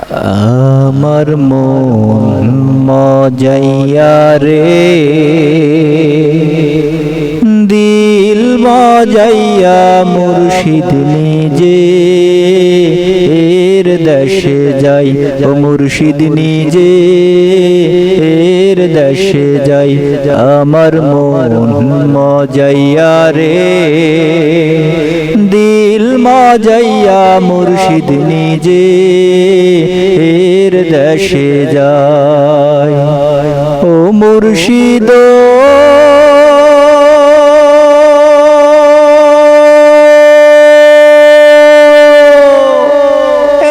আমার মন মজাইয়া রে দিল মজাইয়া মুর্শিদ নিজে এর দেশে যাই ও মুর্শিদ নিজে এর দেশে যাই আমার মন মজাইয়া রে দিল মজাইয়া মুর্শিদ নিজে এর দেশে যাই ও মুর্শিদ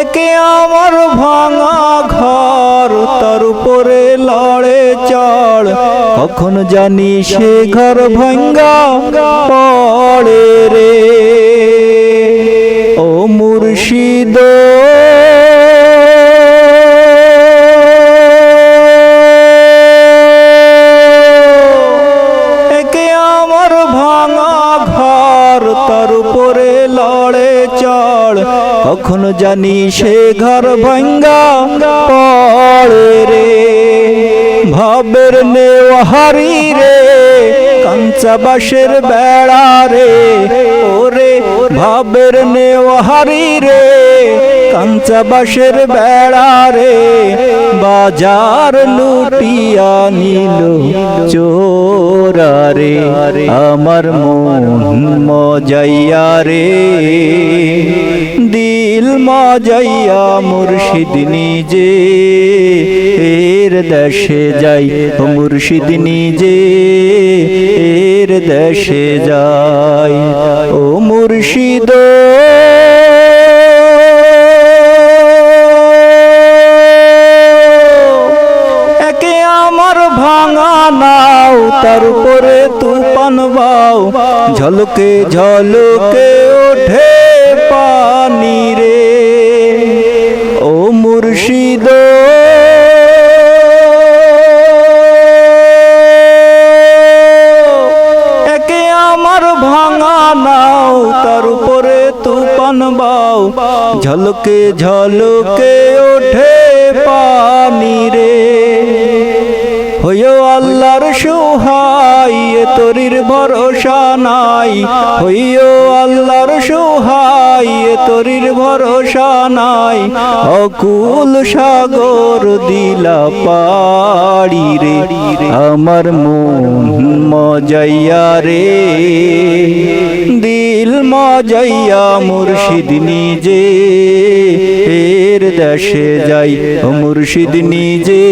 একে আমার ভাঙা ঘর তার উপরে লড়ে চড় কখন জানি সে ঘর ভাঙ্গা পড়ে রে ও মুর্শিদ একে আমার ভাঙা ঘর তার উপরে লড়ে চড় কখন জানি সে ঘর ভাঙ্গা পড়ে রে ভাবের নেওয়ারি রে কাঞ্চা বাঁশের বেড়া রে ওরে ভাবের নেওয়ারি রে কাঞ্চা বাঁশের বেড়া রে বাজার লুটিয়া নিল চোরা রে আমার মন মজাইয়া রে দিল মজাইয়া মুর্শিদ নিজে এর দেশে যাই ও মুর্শিদ নিজে এর দেশে যাই ও মুর্শিদ একে আমার ভাঙা নাও তার উপরে তুফান বাও ঝলকে ঝলকে ওঠে পানি রে ও মুর্শিদ একে আমার ভাঙা নাও তার উপরে তুফান বাও ঝলকে ঝলকে ওঠে পানি রে হইও আল্লাহর সহায় তোরির ভরসা নাই হইও আল্লাহর সহায় তোরির ভরসা নাই অকুল সাগর দিলা পাড়ি রে আমার মন মজাইয়া রে দিল মজাইয়া মুর্শিদ নিজে এর দেশে যাই ও মুর্শিদ নিজে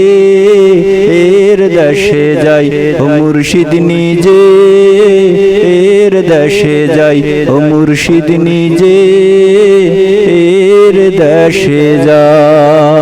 এর দেশে যাই ও মুর্শিদ নিজে এর দেশে যাই ও মুর্শিদ নিজে এর দেশে যাই।